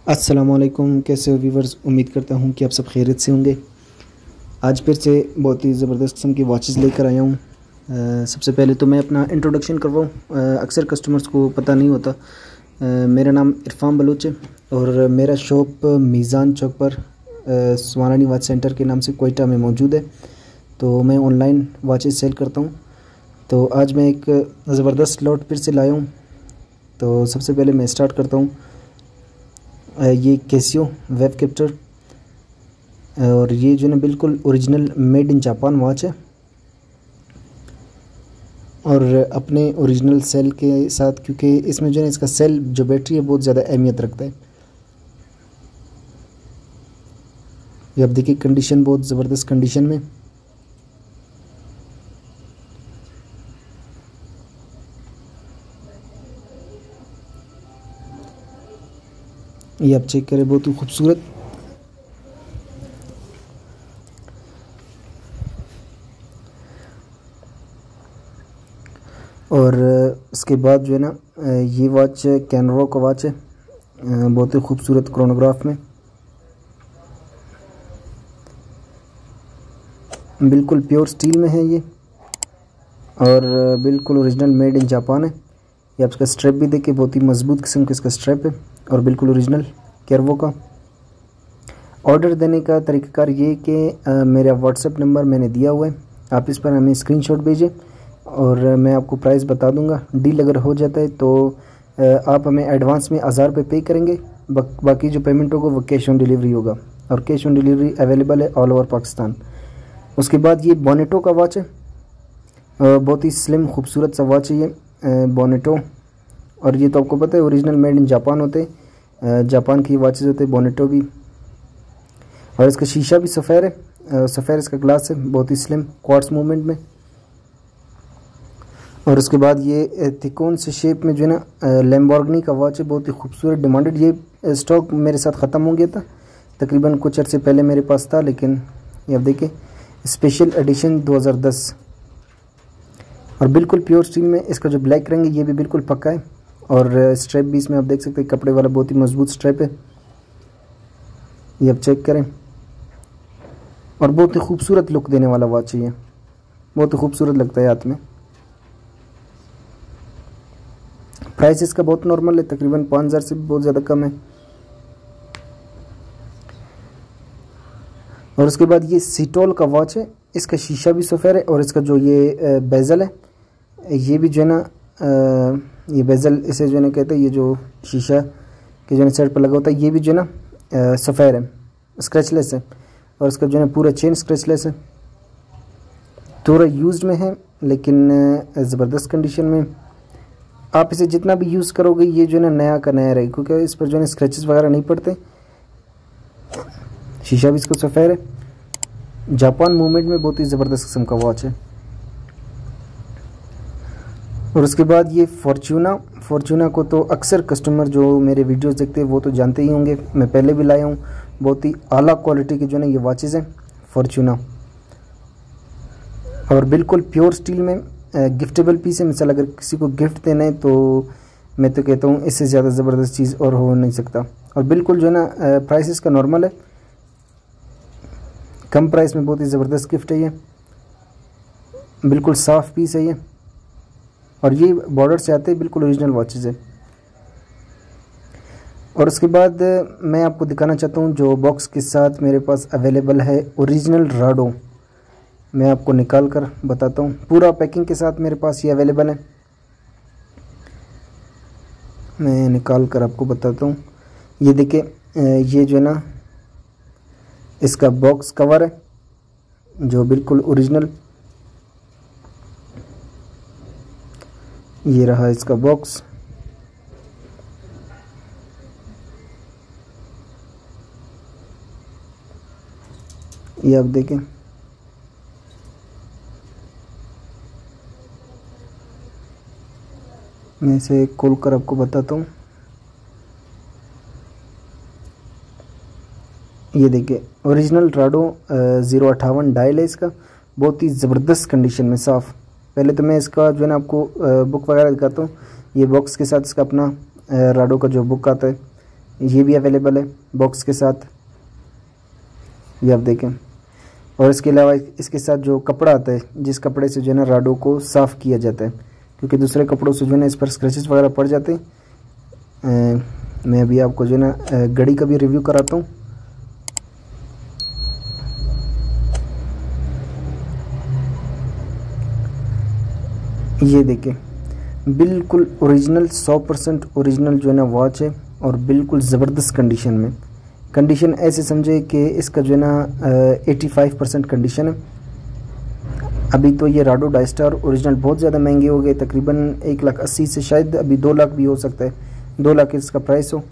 अस्सलामुअलैकुम, कैसे हो व्यूवर्स। उम्मीद करता हूँ कि आप सब खैरियत से होंगे। आज फिर से बहुत ही ज़बरदस्त किस्म की वॉचेस लेकर आया हूँ। सबसे पहले तो मैं अपना इंट्रोडक्शन करवाऊँ। अक्सर कस्टमर्स को पता नहीं होता। मेरा नाम इरफान बलूच है और मेरा शॉप मीज़ान चौक पर स्वानानी वॉच सेंटर के नाम से कोयटा में मौजूद है। तो मैं ऑनलाइन वॉचेस सेल करता हूँ। तो आज मैं एक ज़बरदस्त लॉट फिर से लाया हूँ। तो सबसे पहले मैं स्टार्ट करता हूँ। ये कैसियो वेब कैप्चर और ये जो है ना बिल्कुल original made in Japan watch है और अपने ओरिजिनल सेल के साथ, क्योंकि इसमें जो है इसका सेल जो बैटरी है बहुत ज़्यादा अहमियत रखता है। ये आप देखिए कंडीशन बहुत ज़बरदस्त कंडीशन में। ये आप चेक करें, बहुत ही खूबसूरत। और उसके बाद जो है ना ये वॉच कैनरो का वॉच है, बहुत ही खूबसूरत क्रोनोग्राफ में, बिल्कुल प्योर स्टील में है ये और बिल्कुल ओरिजिनल मेड इन जापान है। ये आपका स्ट्रैप भी देखिए, बहुत ही मजबूत किस्म का इसका स्ट्रैप है और बिल्कुल ओरिजिनल कैनरो का। ऑर्डर देने का तरीक़ाकार ये कि मेरा व्हाट्सएप नंबर मैंने दिया हुआ है, आप इस पर हमें स्क्रीनशॉट भेजें और मैं आपको प्राइस बता दूंगा। डील अगर हो जाता है तो आप हमें एडवांस में 1000 रुपये पे करेंगे, बाकी जो पेमेंट होगा वो कैश ऑन डिलीवरी होगा और कैश ऑन डिलीवरी अवेलेबल है ऑल ओवर पाकिस्तान। उसके बाद ये बोनेटो का वॉच है, बहुत ही स्लिम खूबसूरत सा वॉच है ये बोनेटो। और ये तो आपको पता है ओरिजिनल मेड इन जापान होते हैं, जापान की वॉचेज़ होते हैं बोनेटो भी। और इसका शीशा भी सफ़ेद है, सफ़ेद इसका ग्लास है, बहुत ही स्लिम क्वार्ट्स मूवमेंट में। और उसके बाद ये तिकोन से शेप में जो है ना लैम्बोर्गिनी का वॉच है, बहुत ही खूबसूरत डिमांडेड। ये स्टॉक मेरे साथ ख़त्म हो गया था, तकरीबन कुछ अर्से पहले मेरे पास था, लेकिन ये आप देखिए स्पेशल एडिशन 2010 और बिल्कुल प्योर स्टील में। इसका जो ब्लैक रंग है ये भी बिल्कुल पक्का है और स्ट्रैप भी इसमें आप देख सकते हैं कपड़े वाला, बहुत ही मजबूत स्ट्रैप है। ये आप चेक करें और बहुत ही खूबसूरत लुक देने वाला वॉच है ये, बहुत ही खूबसूरत लगता है हाथ में। प्राइस इसका बहुत नॉर्मल है, तकरीबन 5000 से भी बहुत ज़्यादा कम है। और उसके बाद ये सीटोल का वॉच है, इसका शीशा भी सफ़ेद है और इसका जो ये बेजल है ये भी जो है ना ये बेजल इसे जो है ना कहते हैं, ये जो शीशा के जो है साइड पर लगा होता है ये भी जो है ना सफ़ेद है, स्क्रैचलेस है। और इसका जो है पूरा चेन स्क्रैचलेस है, थोड़ा यूज्ड में है लेकिन ज़बरदस्त कंडीशन में। आप इसे जितना भी यूज़ करोगे ये जो है ना नया का नया रहेगा, क्योंकि इस पर जो है स्क्रैचेस वगैरह नहीं पड़ते। शीशा भी इसका सफ़ेद है, जापान मूवमेंट में बहुत ही ज़बरदस्त किस्म का वॉच है। और उसके बाद ये फॉर्चूना को तो अक्सर कस्टमर जो मेरे वीडियोस देखते हैं वो तो जानते ही होंगे, मैं पहले भी लाया हूँ। बहुत ही आला क्वालिटी की जो है ना ये वॉचेज़ हैं फॉर्चूना और बिल्कुल प्योर स्टील में, गिफ्टेबल पीस है। मिसाल अगर किसी को गिफ्ट देना है तो मैं तो कहता हूँ इससे ज़्यादा ज़बरदस्त चीज़ और हो नहीं सकता। और बिल्कुल जो है ना प्राइस इसका नॉर्मल है, कम प्राइस में बहुत ही ज़बरदस्त गिफ्ट है ये, बिल्कुल साफ़ पीस है ये और ये बॉर्डर से आते हैं, बिल्कुल ओरिजिनल वॉचेज़ है। और उसके बाद मैं आपको दिखाना चाहता हूँ जो बॉक्स के साथ मेरे पास अवेलेबल है ओरिजिनल राडो। मैं आपको निकाल कर बताता हूँ, पूरा पैकिंग के साथ मेरे पास ये अवेलेबल है। मैं निकाल कर आपको बताता हूँ। ये देखिए ये जो है ना इसका बॉक्स कवर है जो बिल्कुल ओरिजिनल, ये रहा इसका बॉक्स। ये आप देखें, मैं इसे खोल कर आपको बताता हूँ। ये देखिए ओरिजिनल राडो 058 डायल है इसका, बहुत ही ज़बरदस्त कंडीशन में, साफ़। पहले तो मैं इसका जो है ना आपको बुक वगैरह दिखाता हूँ। ये बॉक्स के साथ इसका अपना राडो का जो बुक आता है, ये भी अवेलेबल है बॉक्स के साथ, ये आप देखें। और इसके अलावा इसके साथ जो कपड़ा आता है, जिस कपड़े से जो है ना राडो को साफ़ किया जाता है, क्योंकि दूसरे कपड़ों से जो है ना इस पर स्क्रैचेस वगैरह पड़ जाते हैं। मैं अभी आपको जो है ना घड़ी का भी रिव्यू कराता हूँ। ये देखिए बिल्कुल ओरिजिनल 100% ओरिजिनल जो है ना वॉच है, और बिल्कुल ज़बरदस्त कंडीशन में। कंडीशन ऐसे समझे कि इसका जो है ना 85% कंडीशन है। अभी तो ये राडो डायस्टार ओरिजिनल बहुत ज़्यादा महंगे हो गए, तकरीबन 1,80,000 से शायद अभी 2 लाख भी हो सकता है, 2 लाख इसका प्राइस हो।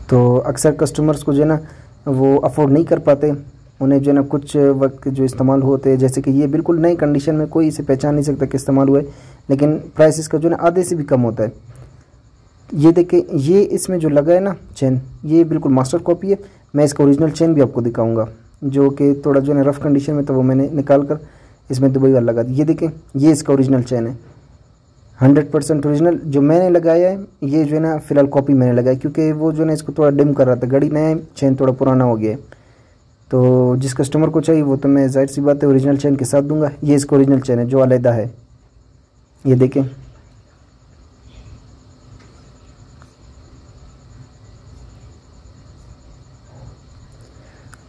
तो अक्सर कस्टमर्स को जो है ना वो अफोर्ड नहीं कर पाते, उन्हें जो है ना कुछ वक्त जो इस्तेमाल होते हैं, जैसे कि ये बिल्कुल नई कंडीशन में कोई इसे पहचान नहीं सकता कि इस्तेमाल हुआ है, लेकिन प्राइस इसका जो है ना आधे से भी कम होता है। ये देखिए, ये इसमें जो लगा है ना चेन, ये बिल्कुल मास्टर कॉपी है। मैं इसका ओरिजिनल चेन भी आपको दिखाऊंगा, जो कि थोड़ा जो है ना रफ़ कंडीशन में, तो वो मैंने निकाल कर इसमें दुबई वाला लगा दिया। ये देखें, ये इसका ओरिजिनल चेन है, 100% ओरिजिनल। जो मैंने लगाया है ये जो है ना फ़िलहाल कॉपी मैंने लगाई, क्योंकि वो जो है ना इसको थोड़ा डिम कर रहा था, घड़ी नया है, चेन थोड़ा पुराना हो गया है। तो जिस कस्टमर को चाहिए वो तो मैं जाहिर सी बात है ओरिजिनल चेन के साथ दूंगा। ये इसका ओरिजिनल चेन है जो अलहदा है, ये देखें।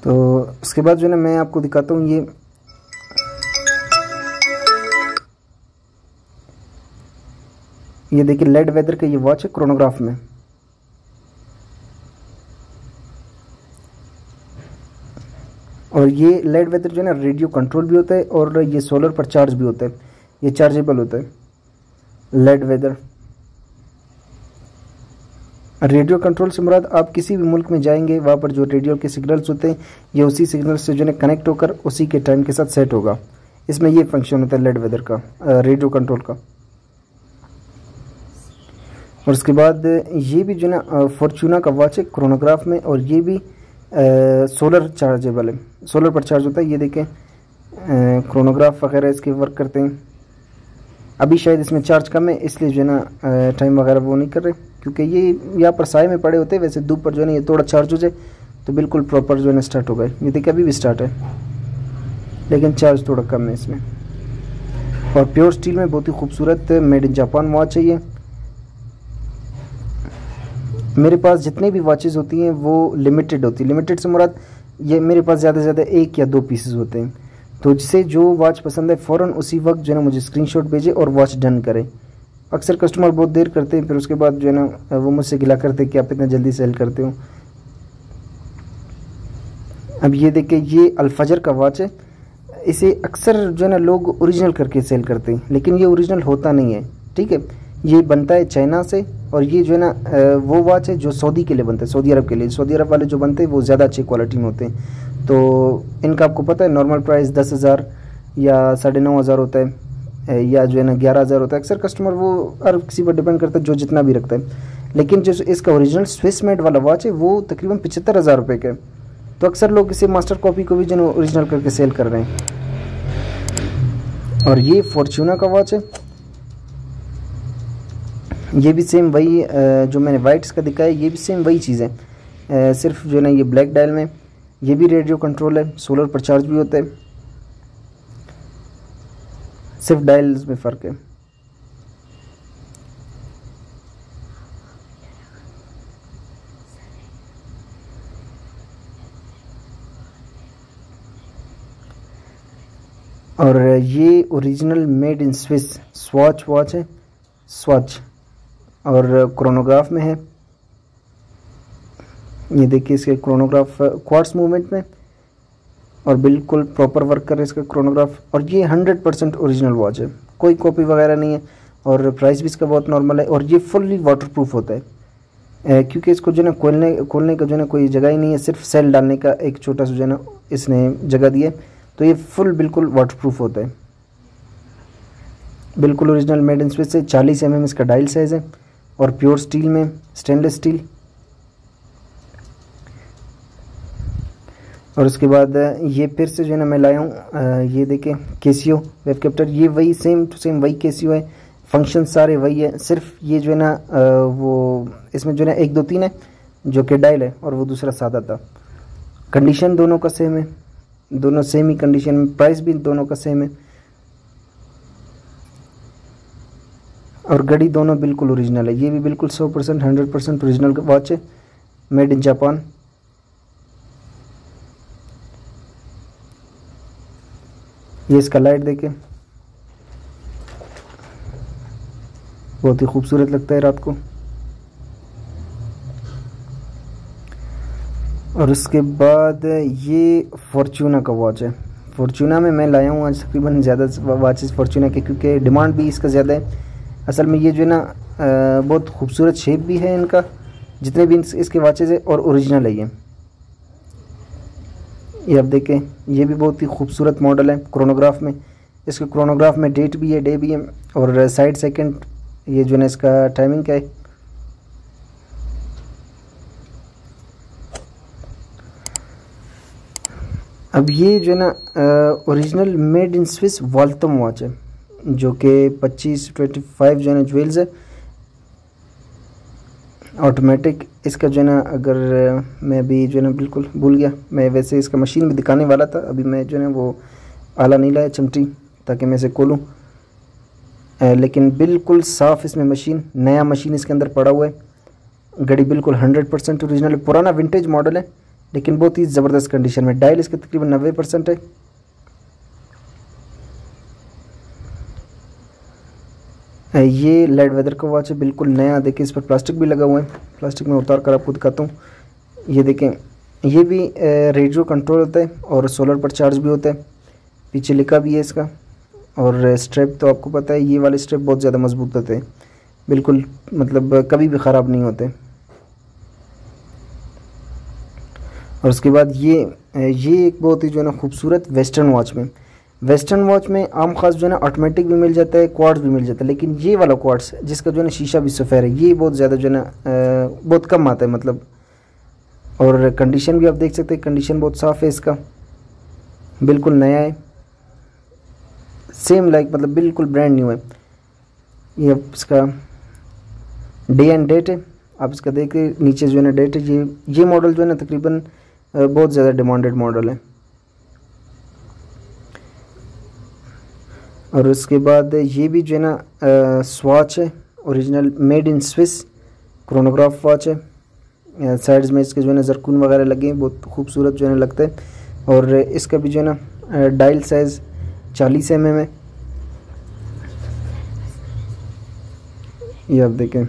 तो उसके बाद जो है ना मैं आपको दिखाता हूँ, ये देखिए लेड वेदर का ये वॉच है क्रोनोग्राफ में। और ये लेड वेदर जो है ना रेडियो कंट्रोल भी होता है, और ये सोलर पर चार्ज भी होता है, ये चार्जेबल होता है लेड वेदर। रेडियो कंट्रोल से मुराद आप किसी भी मुल्क में जाएंगे, वहाँ पर जो रेडियो के सिग्नल्स होते हैं ये उसी सिग्नल से जो है कनेक्ट होकर उसी के टाइम के साथ सेट होगा। इसमें ये फंक्शन होता है लेड वेदर का, रेडियो कंट्रोल का। और उसके बाद ये भी जो है ना फॉर्चूना का वॉच है क्रोनोग्राफ में, और ये भी सोलर चार्जेबल है, सोलर पर चार्ज होता है। ये देखें क्रोनोग्राफ वगैरह इसके वर्क करते हैं। अभी शायद इसमें चार्ज कम है, इसलिए जो है ना टाइम वगैरह वो नहीं कर रहे, क्योंकि ये यहाँ पर साए में पड़े होते हैं। वैसे धूप पर जो है ना ये थोड़ा चार्ज हो जाए तो बिल्कुल प्रॉपर जो है ना स्टार्ट हो गए। ये देखिए अभी भी स्टार्ट है, लेकिन चार्ज थोड़ा कम है इसमें। और प्योर स्टील में बहुत ही खूबसूरत मेड इन जापान वॉच है ये। मेरे पास जितनी भी वॉचेज़ होती हैं वो लिमिटेड होती है। लिमिटेड से मुराद ये मेरे पास ज़्यादा से ज़्यादा 1 या 2 पीसेस होते हैं। तो जिसे जो वॉच पसंद है फ़ौरन उसी वक्त जो है ना मुझे स्क्रीनशॉट भेजे और वॉच डन करें। अक्सर कस्टमर बहुत देर करते हैं, फिर उसके बाद जो है ना वो मुझसे गिला करते हैं कि आप इतना जल्दी सेल करते हो। अब ये देखिए, ये अल्फजर का वॉच है। इसे अक्सर जो है ना लोग ओरिजिनल करके सेल करते हैं, लेकिन ये ओरिजिनल होता नहीं है, ठीक है। ये बनता है चाइना से, और ये जो है ना वो वॉच है जो सऊदी के लिए बनता है, सऊदी अरब के लिए। सऊदी अरब वाले जो बनते हैं वो ज़्यादा अच्छी क्वालिटी में होते हैं। तो इनका आपको पता है नॉर्मल प्राइस 10,000 या 9,500 होता है, या जो है ना 11,000 होता है। अक्सर कस्टमर वो हर किसी पर डिपेंड करता है जो जितना भी रखता है। लेकिन जो इसका ओरिजिनल स्विस मेड वाला वॉच है वो तकरीबन 75,000 रुपये का है। तो अक्सर लोग इसे मास्टर कॉपी को भी जो है ओरिजिनल करके सेल कर रहे हैं। और ये फॉर्चूना का वॉच है, ये भी सेम वही जो मैंने वाइट्स का दिखाया, ये भी सेम वही चीज़ है, सिर्फ जो है ना ये ब्लैक डायल में। ये भी रेडियो कंट्रोल है, सोलर पर चार्ज भी होता है, सिर्फ डायल्स में फ़र्क है। और ये original made in Swiss swatch watch है, स्वॉच, और क्रोनोग्राफ में है। ये देखिए इसके क्रोनोग्राफ क्वार्ट्स मूवमेंट में, और बिल्कुल प्रॉपर वर्क कर रहा है इसका क्रोनोग्राफ। और ये 100% ओरिजिनल वॉच है, कोई कॉपी वगैरह नहीं है। और प्राइस भी इसका बहुत नॉर्मल है। और ये फुल्ली वाटरप्रूफ होता है, क्योंकि इसको जो है ना खोलने का जो है ना कोई जगह ही नहीं है, सिर्फ सेल डालने का एक छोटा सा जो है ना इसने जगह दी है। तो ये फुल बिल्कुल वाटरप्रूफ होता है, बिल्कुल ओरिजिनल मेड इन स्विस से। 40 mm इसका डायल साइज़ है, और प्योर स्टील में, स्टेनलेस स्टील। और उसके बाद ये फिर से जो है ना मैं लाया हूँ, ये देखें केसियो वेव कैप्टर। ये वही सेम टू सेम वही केसियो है फंक्शन सारे वही है, सिर्फ ये जो है ना वो इसमें जो है ना 1 2 3 है जो कि डायल है और वो दूसरा सादा था। कंडीशन दोनों का सेम है, दोनों सेम ही कंडीशन में, प्राइस भी दोनों का सेम है और घड़ी दोनों बिल्कुल ओरिजिनल है। ये भी बिल्कुल 100% 100% ओरिजिनल वॉच है, मेड इन जापान। ये इसका लाइट देखें, बहुत ही खूबसूरत लगता है रात को। और उसके बाद ये फॉर्चूना का वॉच है। फॉर्चूना में मैं लाया हूँ आज तकरीबन ज़्यादा वॉचेस फॉर्चूना के, क्योंकि डिमांड भी इसका ज़्यादा है। असल में ये जो है ना बहुत खूबसूरत शेप भी है इनका, जितने भी इसके वॉचेस है, और ओरिजिनल है ये आप देखें। ये भी बहुत ही खूबसूरत मॉडल है क्रोनोग्राफ में। इसके क्रोनोग्राफ में डेट भी है, डे भी है, और साइड सेकंड ये जो है ना इसका टाइमिंग क्या है। अब ये जो है ना original made in Swiss Waltham watch है, जो कि 25 जो है ना ज्वेल्स है, ऑटोमेटिक। इसका जो है ना अगर मैं अभी जो है ना बिल्कुल भूल गया, मैं वैसे इसका मशीन भी दिखाने वाला था, अभी मैं जो है ना वो आला नहीं लाया चिमटी ताकि मैं इसे खोलूँ, लेकिन बिल्कुल साफ़ इसमें मशीन, नया मशीन इसके अंदर पड़ा हुआ है। घड़ी बिल्कुल 100% ओरिजिनल है, पुराना विंटेज मॉडल है लेकिन बहुत ही ज़बरदस्त कंडीशन में। डायल इसके तकरीबन 90% है। ये लेड वेदर का वॉच है, बिल्कुल नया। देखिए इस पर प्लास्टिक भी लगा हुआ है, प्लास्टिक में उतार कर आपको दिखाता हूँ। ये देखें, ये भी रेडियो कंट्रोल होता है और सोलर पर चार्ज भी होता है। पीछे लिखा भी है इसका। और स्ट्रैप तो आपको पता है, ये वाले स्ट्रैप बहुत ज़्यादा मजबूत होते हैं, बिल्कुल मतलब कभी भी ख़राब नहीं होते। और उसके बाद ये एक बहुत ही जो है ना खूबसूरत वेस्टर्न वॉच में आम खास जो है ना ऑटोमेटिक भी मिल जाता है, क्वार्ट्स भी मिल जाता है, लेकिन ये वाला क्वार्ट्स जिसका जो है ना शीशा भी सफ़ेद है, ये बहुत ज़्यादा जो है ना बहुत कम आता है मतलब। और कंडीशन भी आप देख सकते हैं, कंडीशन बहुत साफ़ है इसका, बिल्कुल नया है, सेम लाइक मतलब बिल्कुल ब्रांड न्यू है। ये इसका डे एंड डेट है, आप इसका देखिए नीचे जो है ना डेट है। ये मॉडल जो है ना तकरीबन बहुत ज़्यादा डिमांडेड मॉडल है। और उसके बाद ये भी जो है ना स्वॉच है, original made in Swiss chronograph watch है। साइड्स में इसके जो है ना जरकून वगैरह लगे हैं, बहुत खूबसूरत जो है ना लगता है। और इसका भी जो है ना डायल साइज़ 40 mm है। ये आप देखें,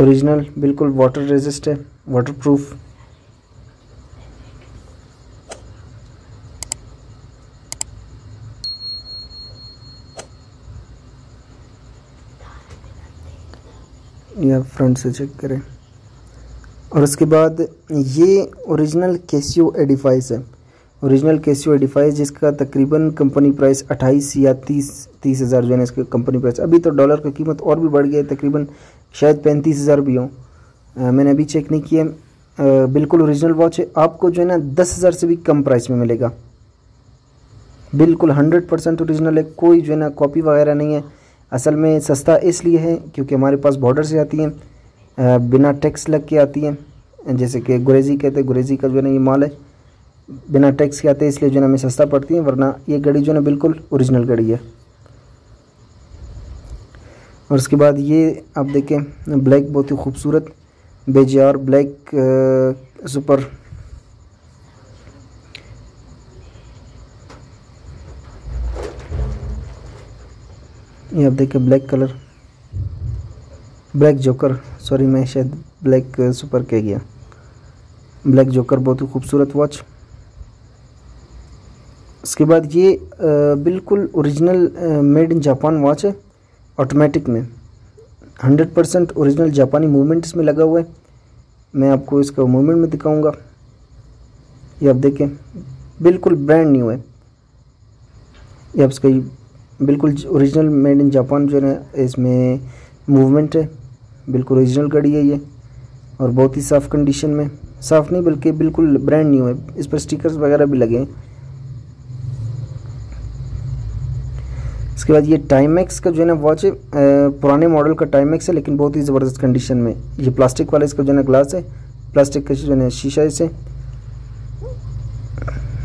ओरिजिनल बिल्कुल वाटर रेजिस्ट है, वाटर प्रूफ। या फ्रंट से चेक करें। और उसके बाद ये ओरिजिनल कैसियो एडिफाइस है, ओरिजिनल कैसियो एडिफाइस, जिसका तकरीबन कंपनी प्राइस 28 या 30 हज़ार जो है इसका कंपनी प्राइस। अभी तो डॉलर की कीमत और भी बढ़ गई है, तकरीबन शायद 35 हज़ार भी हो, मैंने अभी चेक नहीं किया। बिल्कुल ओरिजिनल वॉच है, आपको जो है ना 10 हज़ार से भी कम प्राइस में मिलेगा। बिल्कुल 100% ओरिजिनल है, कोई जो है ना कॉपी वगैरह नहीं है। असल में सस्ता इसलिए है क्योंकि हमारे पास बॉर्डर से आती हैं, बिना टैक्स लग के आती हैं, जैसे कि गुरेजी कहते हैं, गुरेजी का जो है ना ये माल है, बिना टैक्स के आते हैं, इसलिए जो है ना हमें सस्ता पड़ती है, वरना ये घड़ी जो है ना बिल्कुल ओरिजिनल घड़ी है। और उसके बाद ये आप देखें ब्लैक, बहुत ही खूबसूरत बेजार ब्लैक सुपर। ये आप देखें black colour, black joker, sorry मैं शायद ब्लैक सुपर कह गया, ब्लैक जोकर, बहुत ही खूबसूरत वॉच। उसके बाद ये बिल्कुल original made in Japan watch है, ऑटोमेटिक में 100% ओरिजिनल जापानी मूवमेंट इसमें लगा हुआ है। मैं आपको इसका मूवमेंट में दिखाऊंगा। ये आप देखें बिल्कुल ब्रांड न्यू है, ये आप इसका बिल्कुल ओरिजिनल मेड इन जापान जो है ना इसमें मूवमेंट है, बिल्कुल ओरिजिनल घड़ी है ये, और बहुत ही साफ़ कंडीशन में, साफ़ नहीं बल्कि बिल्कुल ब्रांड न्यू है। इस पर स्टिकर्स वगैरह भी लगे हैं। उसके बाद ये टाइमेक्स का जो है ना वॉच है, पुराने मॉडल का टाइमेक्स है लेकिन बहुत ही ज़बरदस्त कंडीशन में। ये प्लास्टिक वाला इसका जो है ना ग्लास है, प्लास्टिक का जो है ना शीशा इसे,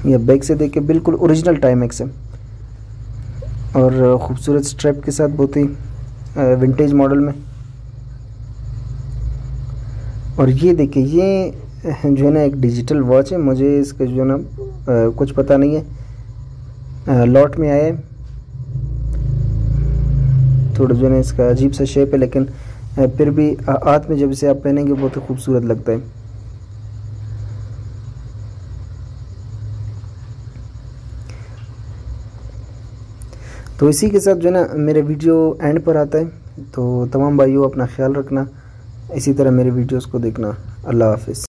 ये बैक से देख के बिल्कुल ओरिजिनल टाइमेक्स है और ख़ूबसूरत स्ट्रैप के साथ, बहुत ही विंटेज मॉडल में। और ये देखिए ये जो है ना एक डिजिटल वॉच है, मुझे इसका जो है ना कुछ पता नहीं है, लॉट में आया है, थोड़ा जो है ना इसका अजीब सा शेप है लेकिन फिर भी हाथ में जब इसे आप पहनेंगे बहुत ही खूबसूरत लगता है। तो इसी के साथ जो है ना मेरे वीडियो एंड पर आता है। तो तमाम भाइयों अपना ख्याल रखना, इसी तरह मेरे वीडियोस को देखना। अल्लाह हाफिज़।